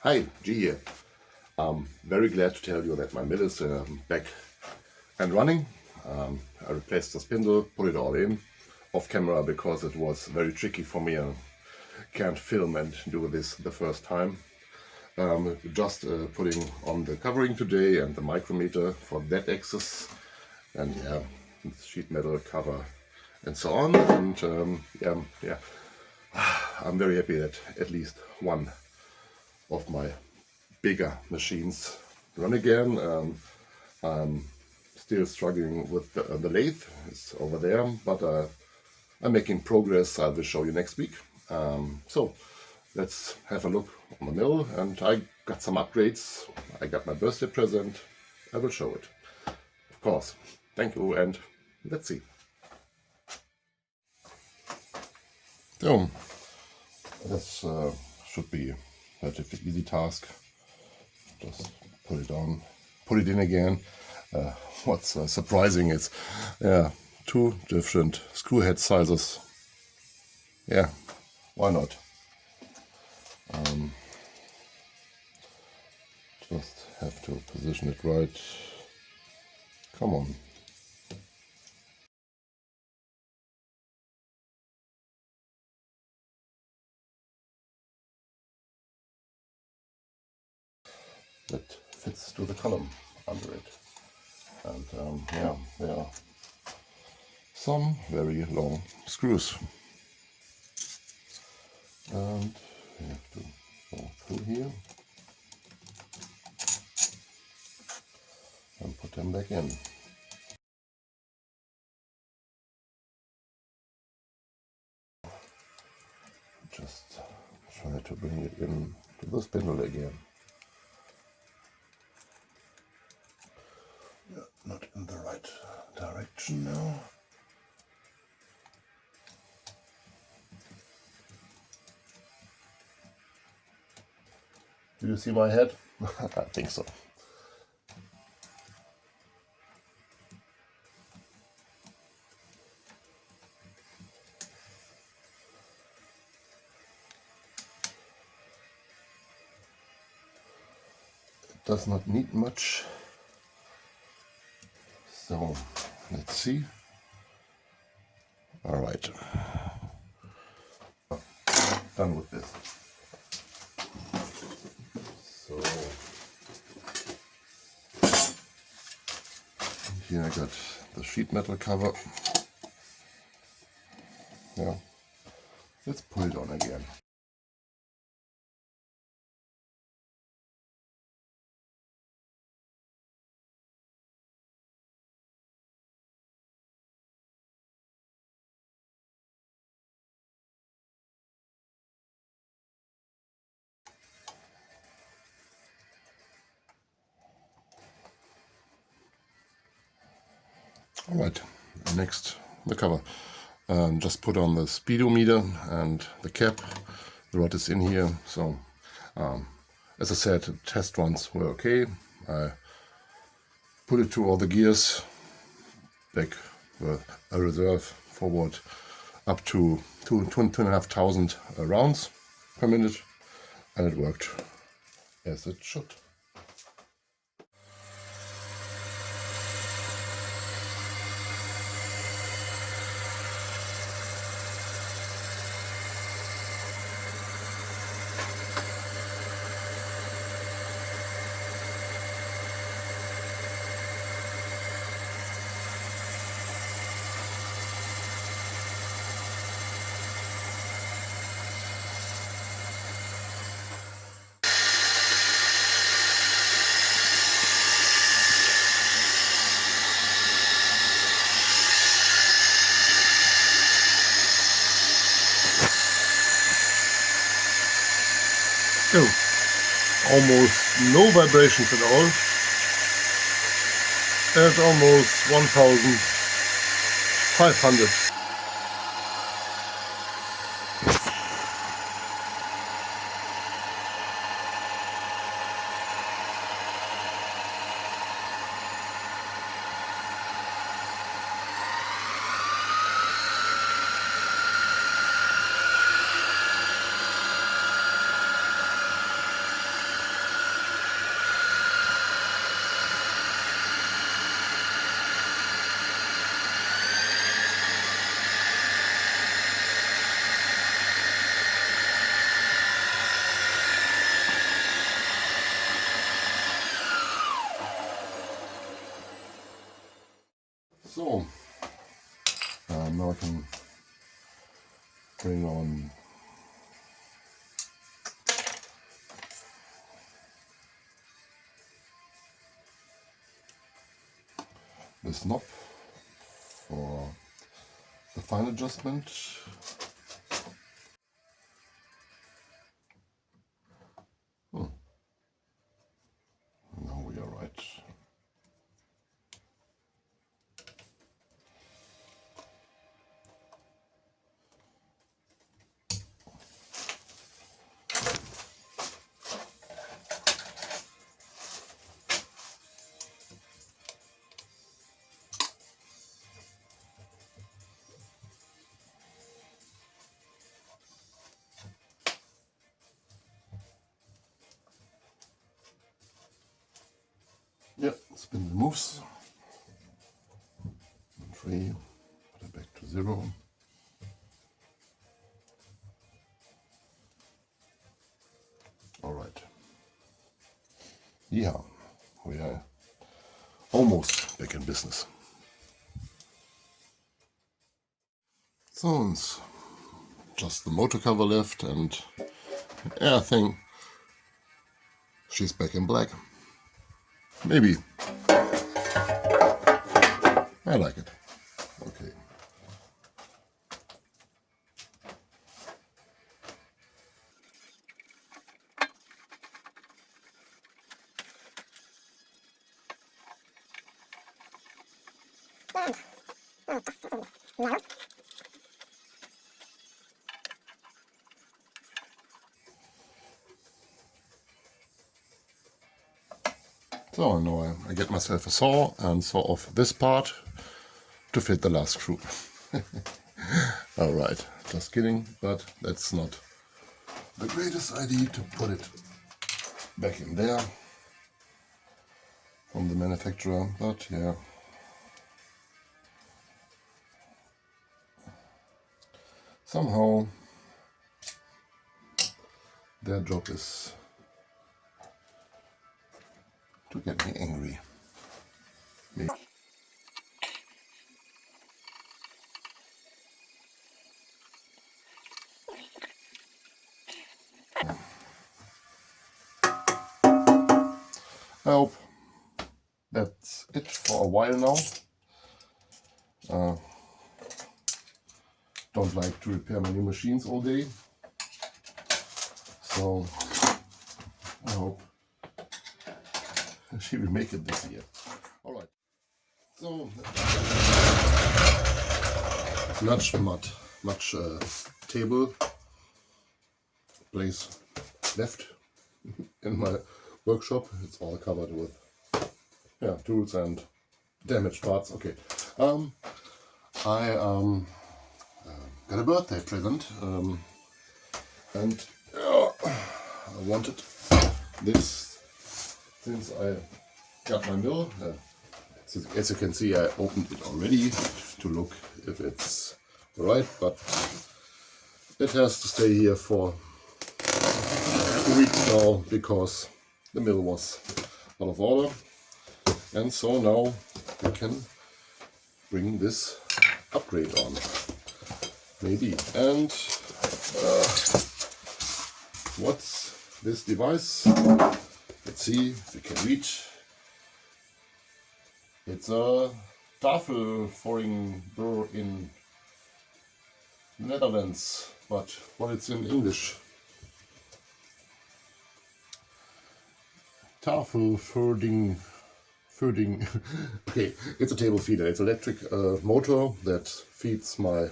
Hi, G here. I'm very glad to tell you that my mill is back and running. I replaced the spindle, put it all in off camera because it was very tricky for me. I can't film and do this the first time. Just putting on the covering today and the micrometer for that axis, and yeah, sheet metal cover and so on. And yeah, I'm very happy that at least one of my bigger machines run again. I'm still struggling with the lathe. It's over there, but I'm making progress. I will show you next week. So let's have a look on the mill, and I got some upgrades. I got my birthday present. I will show it, of course. Thank you, and let's see. So this should be a relatively easy task. Just put it on, put it in again. What's surprising is, two different screw head sizes. Yeah, why not? Just have to position it right. Come on. That fits to the column under it. And yeah, there are some very long screws. And we have to go through here and put them back in. Just try to bring it in to the spindle again. Yeah, not in the right direction now. Do you see my head? I think so. It does not need much. So let's see. All right, done with this. So here I got the sheet metal cover. Yeah, let's put it on again. All right, next the cover. Just put on the speedometer and the cap. The rod is in here. So as I said, test runs were okay. I put it to all the gears, back a reserve, forward, up to 2,500 rounds per minute, and it worked as it should. So, almost no vibrations at all, at almost 1,500. bring on this knob for the fine adjustment. Now we are right. Yeah, spin the moves. 3, put it back to 0. All right. Yeah, we are almost back in business. So it's just the motor cover left, and yeah, I think she's back in black. Maybe. I like it. Okay. So now I get myself a saw and saw off this part to fit the last screw. Alright, just kidding, but that's not the greatest idea to put it back in there from the manufacturer, but yeah. Somehow their job is to get me angry. Maybe. I hope that's it for a while now. Don't like to repair my new machines all day, so I hope she will make it this year. All right. So much table place left in my workshop. It's all covered with tools and damaged parts. Okay. I got a birthday present, and I wanted this since I got my mill. As you can see, I opened it already to look if it's right, but it has to stay here for 2 weeks now because the mill was out of order, and so now we can bring this upgrade on, maybe. And what's this device? Let's see if we can reach. It's a tafelvorhang in Netherlands, but what it's in English? Tafelvorhang. Okay, it's a table feeder. It's an electric motor that feeds my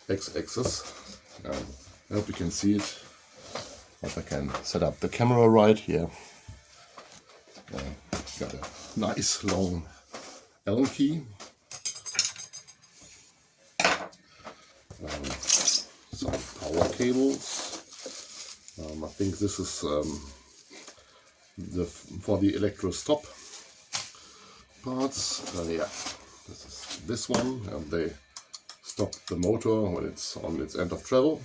X-axis. I hope you can see it. If I can set up the camera right here. Got a nice long Allen key. Some power cables. I think this is for the electro stop parts. Yeah, this is this one, and they stop the motor when it's on its end of travel.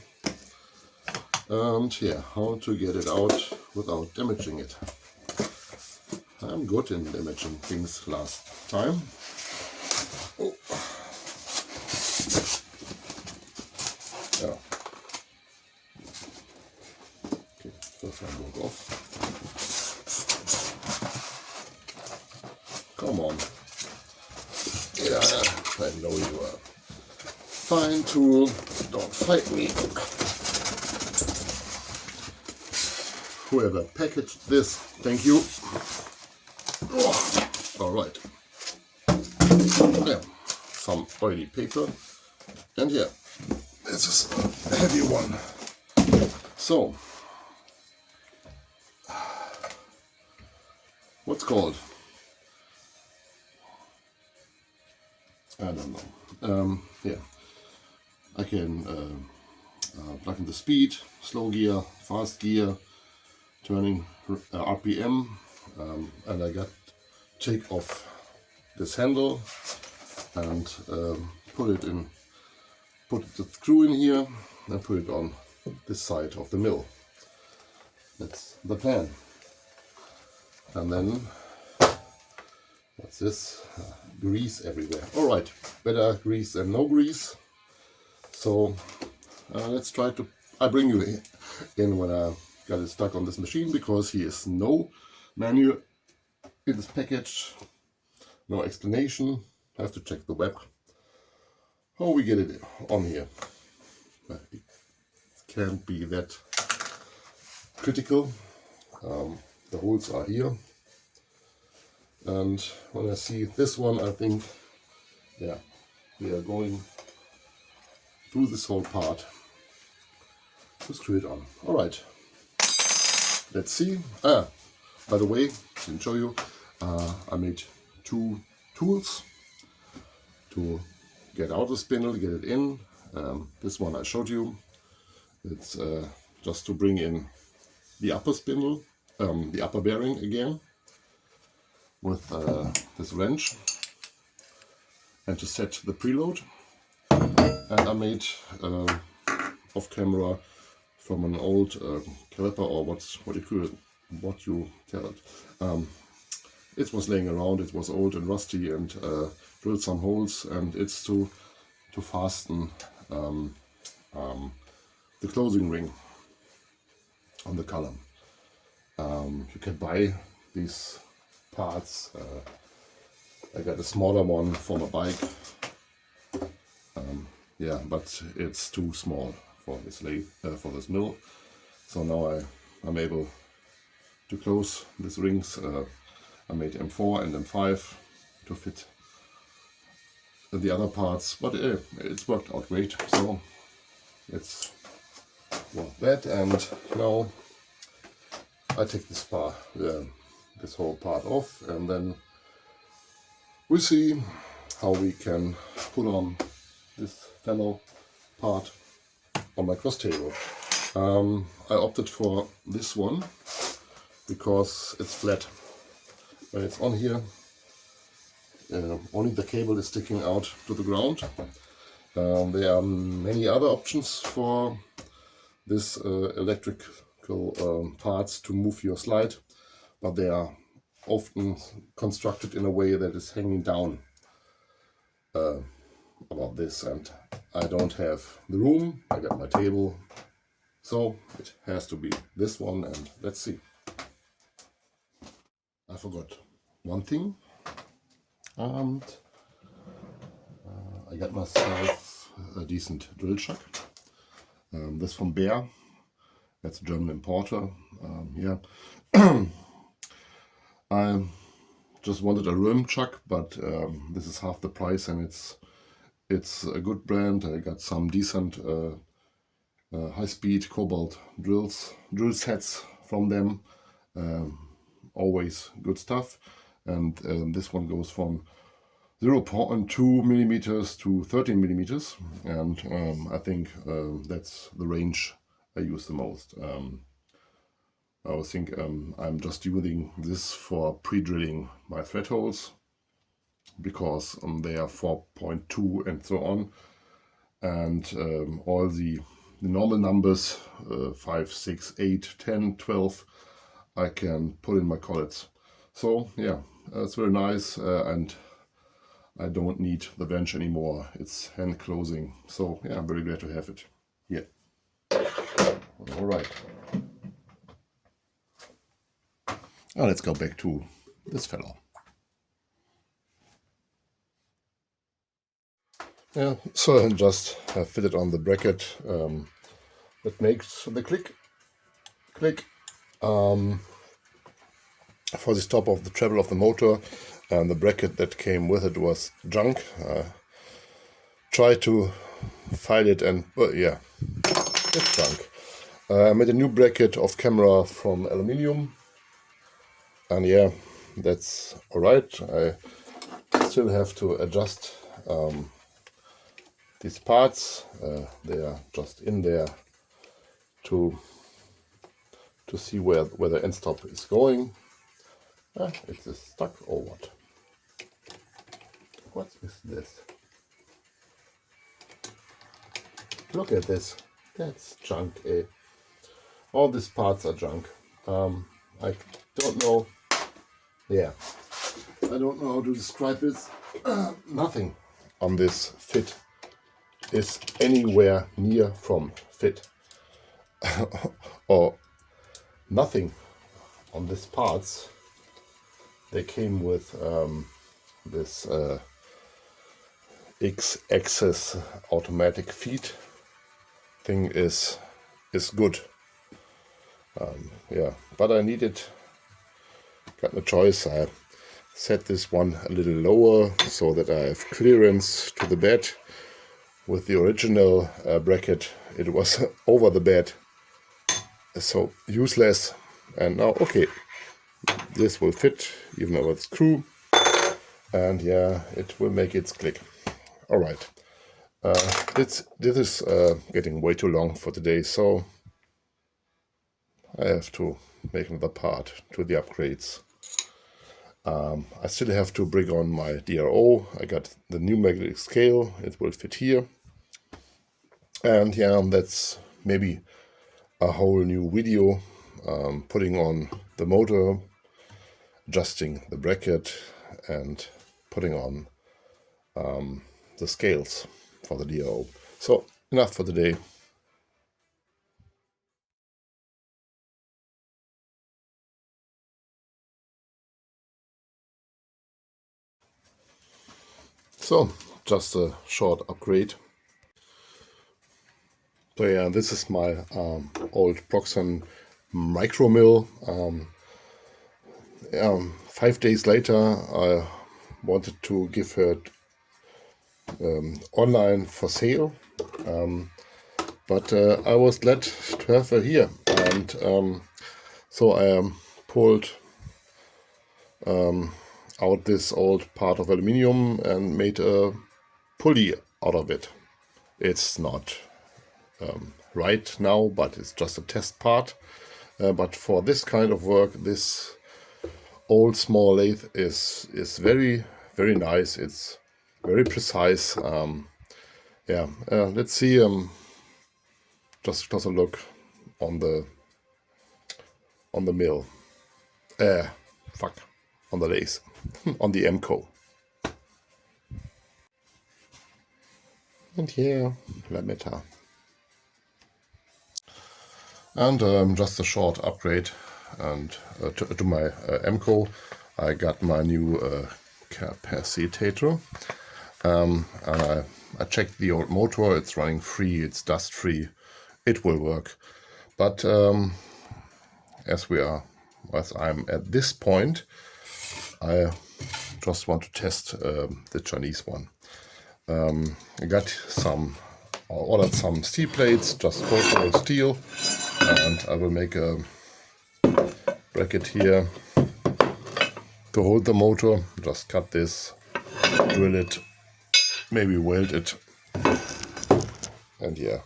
And yeah, how to get it out without damaging it. I'm good in damaging things last time. Oh. fine tool. Don't fight me. Whoever packaged this, thank you. Oh, all right. Yeah, some oily paper, and yeah, this is a heavy one. So, what's called? I don't know. Yeah, I can plug in the speed, slow gear, fast gear, turning RPM, and I got take off this handle and put the screw in here and put it on this side of the mill. That's the plan. And then what's this? Grease everywhere. All right, better grease than no grease. So let's try to. I bring you in when I got it stuck on this machine, because here is no manual in this package, no explanation. I have to check the web how we get it on here. It can't be that critical. The holes are here, and when I see this one, I think, yeah, we are going through this whole part to screw it on. All right, let's see. By the way, didn't show you, I made two tools to get out the spindle, get it in. This one I showed you. It's just to bring in the upper spindle, the upper bearing again, with this wrench, and to set the preload. And I made off camera from an old caliper, or what you tell it. It was laying around. It was old and rusty, and drilled some holes. And it's to fasten the closing ring on the column. You can buy these parts. I got a smaller one for my bike. Yeah, but it's too small for this for this mill. So now I'm able to close these rings. I made M4 and M5 to fit the other parts, but it's worked out great. So it's that, and now I take this whole part off, and then we'll see how we can put on this fellow part on my cross table. I opted for this one because it's flat. When it's on here, only the cable is sticking out to the ground. There are many other options for this electrical parts to move your slide, but they are often constructed in a way that is hanging down about this, and I don't have the room. I got my table, so it has to be this one, and let's see. I forgot one thing, and I got myself a decent drill chuck. This from Bear. That's a German importer. Yeah, I just wanted a rim chuck, but this is half the price, and it's a good brand. I got some decent high-speed cobalt drill sets from them. Always good stuff. And this one goes from 0.2 millimeters to 13 millimeters, and I think that's the range I use the most. I think I'm just using this for pre-drilling my thread holes, because they are 4.2 and so on, and all the normal numbers 5, 6, 8, 10, 12 I can put in my collets. So yeah, it's very nice, and I don't need the bench anymore. It's hand closing. So yeah, I'm very glad to have it. Yeah. All right. Now let's go back to this fellow. Yeah, so I just fit it on the bracket that makes the click for the stop of the travel of the motor, and the bracket that came with it was junk. Try to file it and yeah, it's junk. I made a new bracket of camera from aluminium, and yeah, that's alright. I still have to adjust these parts. They are just in there to see where the end stop is going. It is stuck or what? What is this? Look at this. That's junk, eh? All these parts are junk. I don't know. Yeah, I don't know how to describe this. Nothing on this fit is anywhere near from fit. Or nothing on these parts. They came with this X-axis automatic feed thing is good. Yeah, but I needed, got no choice. I set this one a little lower so that I have clearance to the bed. With the original bracket, it was over the bed, so useless. And now, okay, this will fit even though it's screw, and yeah, it will make its click. All right, this is getting way too long for today, so I have to make another part to the upgrades. I still have to bring on my DRO. I got the new magnetic scale, it will fit here. And yeah, that's maybe a whole new video, putting on the motor, adjusting the bracket, and putting on the scales for the DRO. So enough for today. So just a short upgrade. So yeah, this is my old Proxon micro mill. 5 days later, I wanted to give her online for sale, but I was glad to have her here, and so I pulled out this old part of aluminium and made a pulley out of it. It's not right now, but it's just a test part. But for this kind of work, this old small lathe is very, very nice. It's very precise. Yeah, let's see. Just a look on the mill. On the lathe, on the MCO. And here, Lametta. And just a short upgrade, and to my MCO, I got my new capacitator. And I checked the old motor. It's running free. It's dust free. It will work. But as I'm at this point, I just want to test the Chinese one. I ordered some steel plates, just cold steel, and I will make a bracket here to hold the motor. Just cut this, drill it, maybe weld it, and yeah,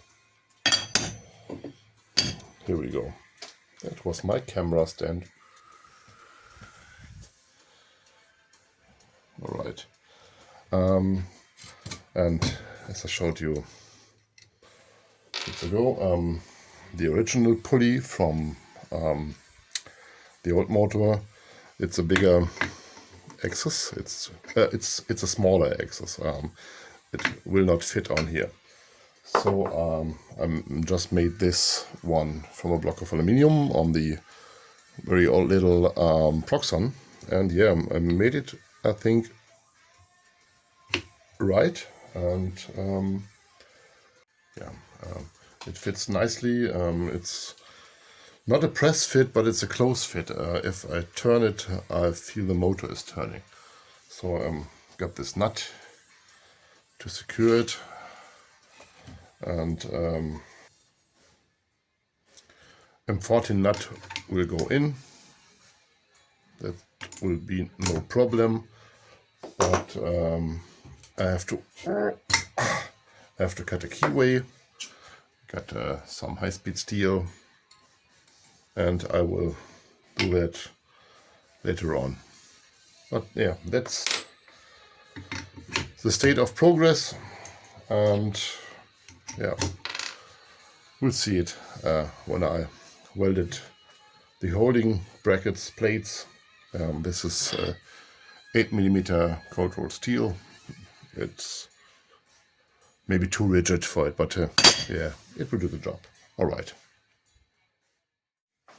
here we go. That was my camera stand. All right, and as I showed you ago, the original pulley from the old motor, it's a bigger axis. It's a smaller axis. It will not fit on here. So I just made this one from a block of aluminium on the very old little Proxon, and yeah, I made it, I think, right. and yeah, it fits nicely. It's not a press fit, but it's a close fit. If I turn it, I feel the motor is turning. So got this nut to secure it, and M14 nut will go in. That will be no problem, but I have to cut a keyway. Got some high-speed steel, and I will do that later on. But yeah, that's the state of progress, and yeah, we'll see it when I welded the holding brackets plates. This is 8mm cold rolled steel. It's maybe too rigid for it, but yeah, it will do the job. All right.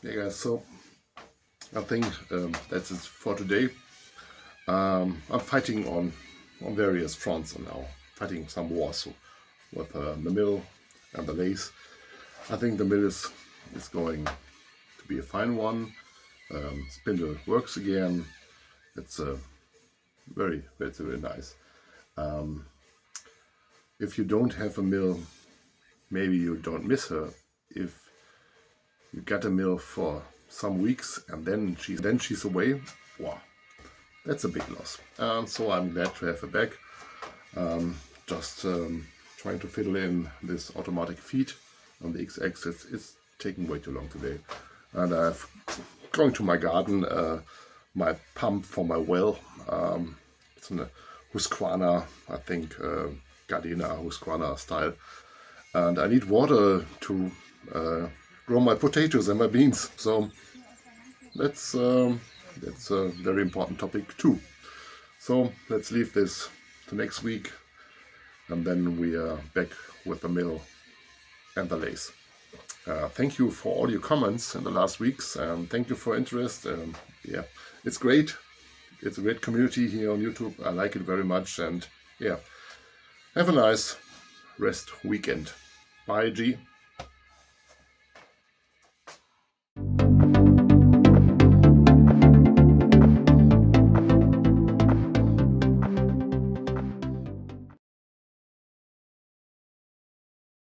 Yeah, guys, so I think that's it for today. I'm fighting on various fronts now, fighting some wars with the mill and the lathe. I think the mill is going to be a fine one. Spindle works again. It's very nice. If you don't have a mill, maybe you don't miss her. If you get a mill for some weeks and then she's away, wow, that's a big loss. So I'm glad to have her back. Just trying to fiddle in this automatic feed on the X-axis. It's taking way too long today. And I've going to my garden, my pump for my well. It's a Husqvarna, I think, Gardena Husqvarna style. And I need water to grow my potatoes and my beans. So that's a very important topic too. So let's leave this to next week, and then we are back with the mill and the lathe. Thank you for all your comments in the last weeks, and thank you for interest. Yeah, it's great. It's a great community here on YouTube. I like it very much, and yeah, have a nice rest weekend. Bye, G.